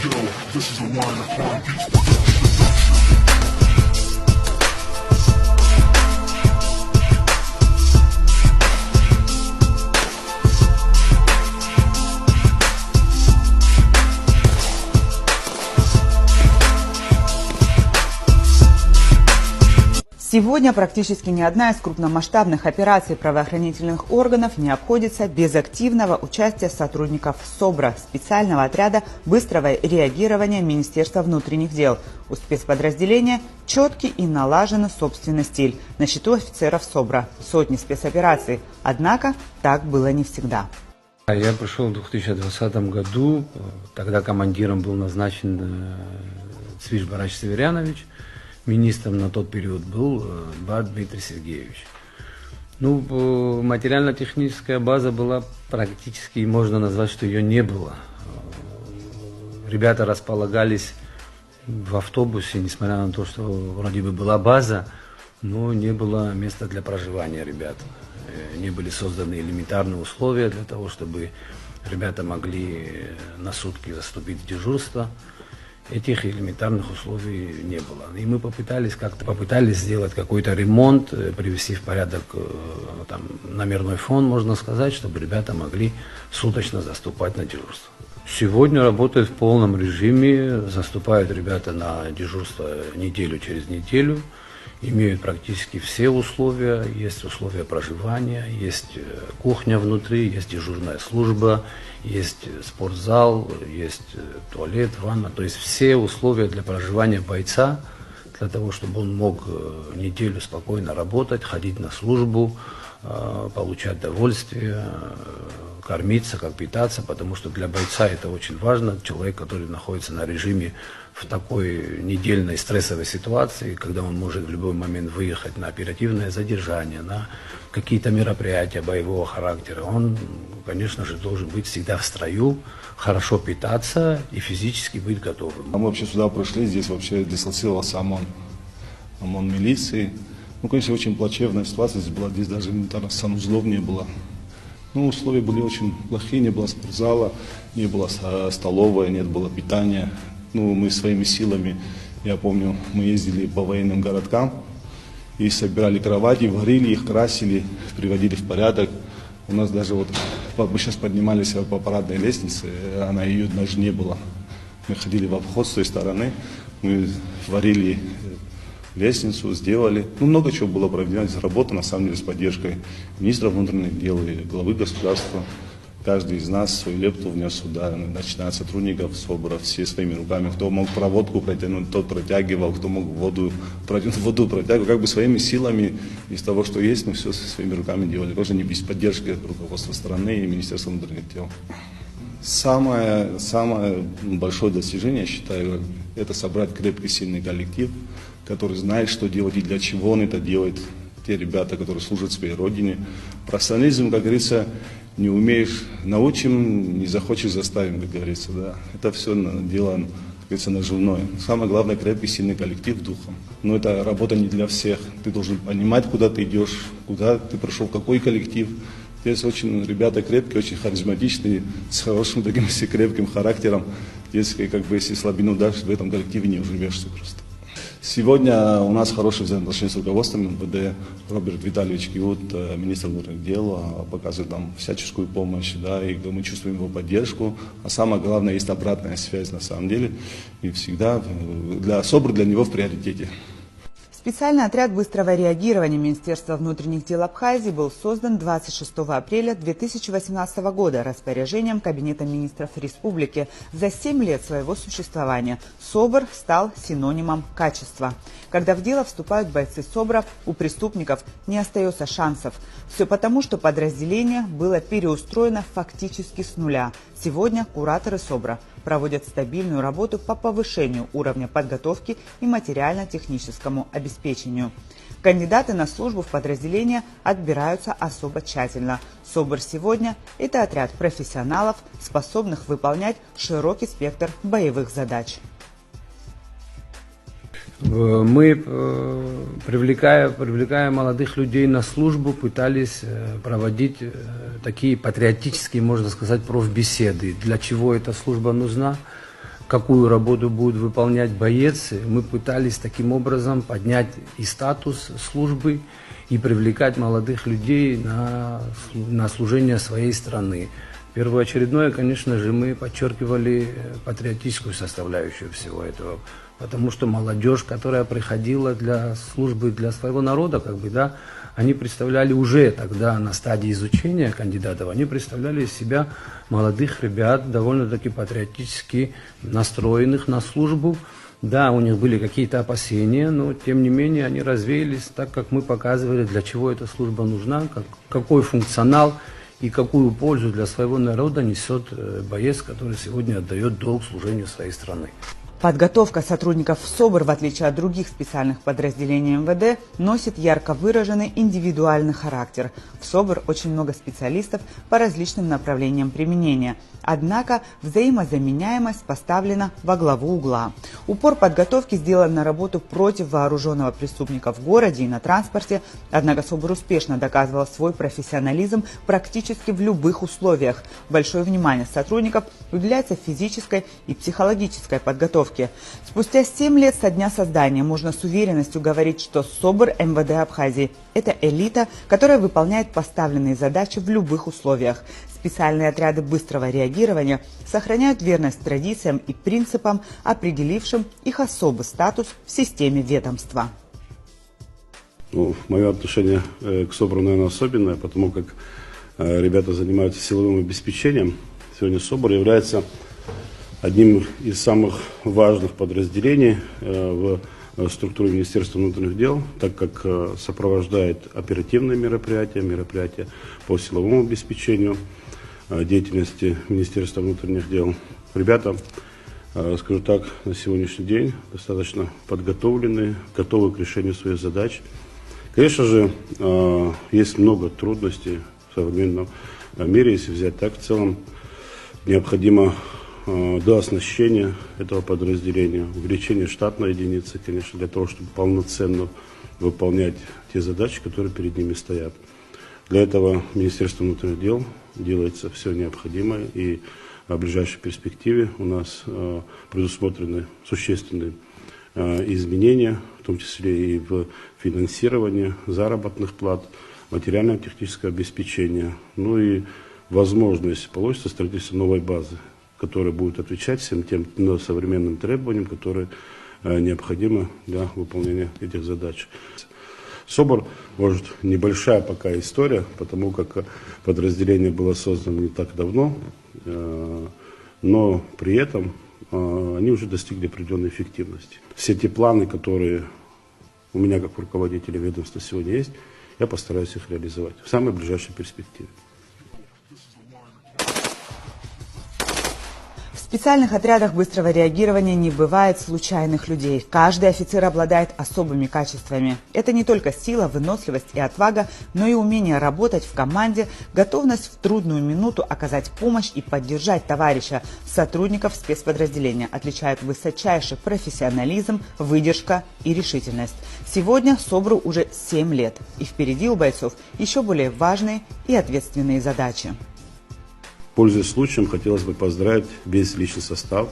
This is a line upon beats. Сегодня практически ни одна из крупномасштабных операций правоохранительных органов не обходится без активного участия сотрудников СОБРа, специального отряда быстрого реагирования Министерства внутренних дел. У спецподразделения четкий и налаженный собственный стиль. На счету офицеров СОБРа сотни спецопераций. Однако так было не всегда. Я пришел в 2020 году, тогда командиром был назначен Цвиш Барач Северянович. Министром на тот период был Дмитрий Сергеевич. Ну, материально-техническая база была практически, можно назвать, что ее не было. Ребята располагались в автобусе, несмотря на то, что вроде бы была база, но не было места для проживания ребят. Не были созданы элементарные условия для того, чтобы ребята могли на сутки заступить в дежурство. Этих элементарных условий не было. И мы попытались сделать какой-то ремонт, привести в порядок там, номерной фон, можно сказать, чтобы ребята могли суточно заступать на дежурство. Сегодня работают в полном режиме, заступают ребята на дежурство неделю через неделю, имеют практически все условия, есть условия проживания, есть кухня внутри, есть дежурная служба, есть спортзал, есть туалет, ванна, то есть все условия для проживания бойца, для того, чтобы он мог неделю спокойно работать, ходить на службу, получать довольствие, кормиться, как питаться, потому что для бойца это очень важно. Человек, который находится на режиме в такой недельной стрессовой ситуации, когда он может в любой момент выехать на оперативное задержание, на какие-то мероприятия боевого характера, он, конечно же, должен быть всегда в строю, хорошо питаться и физически быть готовым. А мы вообще сюда пришли, здесь вообще дислоцировался ОМОН милиции. Ну, конечно, очень плачевная ситуация здесь была, здесь даже элементарно санузлов не было. Ну, условия были очень плохие, не было спортзала, не было столовой, нет было питания. Ну, мы своими силами, я помню, мы ездили по военным городкам и собирали кровати, варили их, красили, приводили в порядок. У нас даже вот, мы сейчас поднимались по парадной лестнице, ее даже не было. Мы ходили в обход с той стороны, мы варили лестницу, сделали. Ну, много чего было проведено, здесь работа, на самом деле, с поддержкой министра внутренних дел и главы государства. Каждый из нас свою лепту внес сюда, начиная от сотрудников СОБРа, все своими руками. Кто мог проводку протянуть, тот протягивал, кто мог воду протягивал, как бы своими силами из того, что есть, мы все своими руками делали. Тоже не без поддержки руководства страны и Министерства внутренних дел. Самое большое достижение, я считаю, это собрать крепкий, сильный коллектив, который знает, что делать и для чего он это делает. Те ребята, которые служат своей родине. Профессионализм, как говорится, не умеешь – научим, не захочешь – заставим, как говорится. Да. Это все дело, как говорится, наживное. Самое главное – крепкий, сильный коллектив духом. Но это работа не для всех. Ты должен понимать, куда ты идешь, куда ты пришел, какой коллектив. Здесь очень ребята крепкие, очень харизматичные, с хорошим таким крепким характером. Здесь, как бы, если слабину дашь, в этом коллективе не уживешься просто. Сегодня у нас хорошие взаимоотношения с руководством МВД. Роберт Витальевич Киут, министр внутренних дел, показывает нам всяческую помощь, да, и мы чувствуем его поддержку. А самое главное, есть обратная связь на самом деле. И всегда СОБР для него в приоритете. Специальный отряд быстрого реагирования Министерства внутренних дел Абхазии был создан 26 апреля 2018 года распоряжением Кабинета министров республики. За 7 лет своего существования СОБР стал синонимом качества. Когда в дело вступают бойцы СОБРа, у преступников не остается шансов. Все потому, что подразделение было переустроено фактически с нуля. Сегодня кураторы СОБРа проводят стабильную работу по повышению уровня подготовки и материально-техническому обеспечению. Кандидаты на службу в подразделение отбираются особо тщательно. СОБР сегодня – это отряд профессионалов, способных выполнять широкий спектр боевых задач. Мы, привлекая молодых людей на службу, пытались проводить такие патриотические, можно сказать, профбеседы. Для чего эта служба нужна? какую работу будет выполнять боец. Мы пытались таким образом поднять и статус службы, и привлекать молодых людей на служение своей страны. Первоочередное, конечно же, мы подчеркивали патриотическую составляющую всего этого, потому что молодежь, которая приходила для службы для своего народа, они представляли уже тогда на стадии изучения кандидатов, они представляли из себя молодых ребят, довольно-таки патриотически настроенных на службу. Да, у них были какие-то опасения, но тем не менее они развеялись, так как мы показывали, для чего эта служба нужна, какой функционал и какую пользу для своего народа несет боец, который сегодня отдает долг служению своей страны. Подготовка сотрудников СОБР, в отличие от других специальных подразделений МВД, носит ярко выраженный индивидуальный характер. В СОБР очень много специалистов по различным направлениям применения. Однако взаимозаменяемость поставлена во главу угла. Упор подготовки сделан на работу против вооруженного преступника в городе и на транспорте. Однако СОБР успешно доказывал свой профессионализм практически в любых условиях. Большое внимание сотрудников уделяется физической и психологической подготовке. Спустя 7 лет со дня создания можно с уверенностью говорить, что СОБР МВД Абхазии – это элита, которая выполняет поставленные задачи в любых условиях. Специальные отряды быстрого реагирования сохраняют верность традициям и принципам, определившим их особый статус в системе ведомства. Мое отношение к СОБРу, наверное, особенное, потому как ребята занимаются силовым обеспечением. Сегодня СОБР является одним из самых важных подразделений в структуре Министерства внутренних дел, так как сопровождает оперативные мероприятия по силовому обеспечению деятельности Министерства внутренних дел. Ребята, скажу так, на сегодняшний день достаточно подготовлены, готовы к решению своих задач. Конечно же, есть много трудностей в современном мире, если взять так, в целом необходимо дооснащение этого подразделения, увеличение штатной единицы, конечно, для того, чтобы полноценно выполнять те задачи, которые перед ними стоят. Для этого Министерство внутренних дел делается все необходимое, и в ближайшей перспективе у нас предусмотрены существенные изменения, в том числе и в финансировании заработных плат, материально-техническое обеспечение, ну и возможность получится строительство новой базы, которая будет отвечать всем тем современным требованиям, которые необходимы для выполнения этих задач. СОБР, может, небольшая пока история, потому как подразделение было создано не так давно, но при этом они уже достигли определенной эффективности. Все те планы, которые у меня как руководителя ведомства сегодня есть, я постараюсь их реализовать в самой ближайшей перспективе. В специальных отрядах быстрого реагирования не бывает случайных людей. Каждый офицер обладает особыми качествами. Это не только сила, выносливость и отвага, но и умение работать в команде, готовность в трудную минуту оказать помощь и поддержать товарища. Сотрудников спецподразделения отличают высочайший профессионализм, выдержка и решительность. Сегодня СОБРу уже 7 лет, и впереди у бойцов еще более важные и ответственные задачи. Пользуясь случаем, хотелось бы поздравить весь личный состав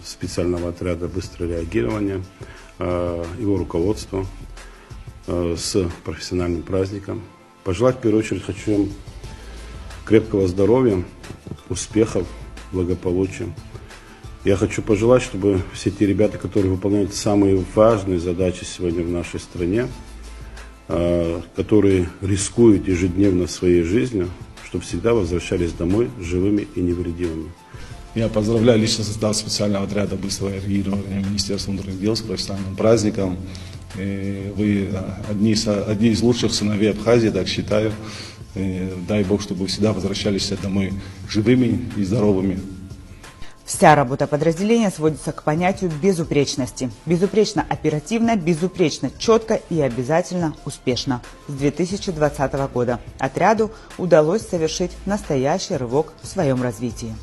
специального отряда быстрого реагирования, его руководство с профессиональным праздником. Пожелать в первую очередь хочу им крепкого здоровья, успехов, благополучия. Я хочу пожелать, чтобы все те ребята, которые выполняют самые важные задачи сегодня в нашей стране, которые рискуют ежедневно своей жизнью, чтобы всегда возвращались домой живыми и невредимыми. Я поздравляю личный состав специального отряда быстрого реагирования Министерства внутренних дел с профессиональным праздником. Вы одни из лучших сыновей Абхазии, так считаю. Дай Бог, чтобы вы всегда возвращались домой живыми и здоровыми. Вся работа подразделения сводится к понятию безупречности. Безупречно оперативно, безупречно четко и обязательно успешно. С 2020 года отряду удалось совершить настоящий рывок в своем развитии.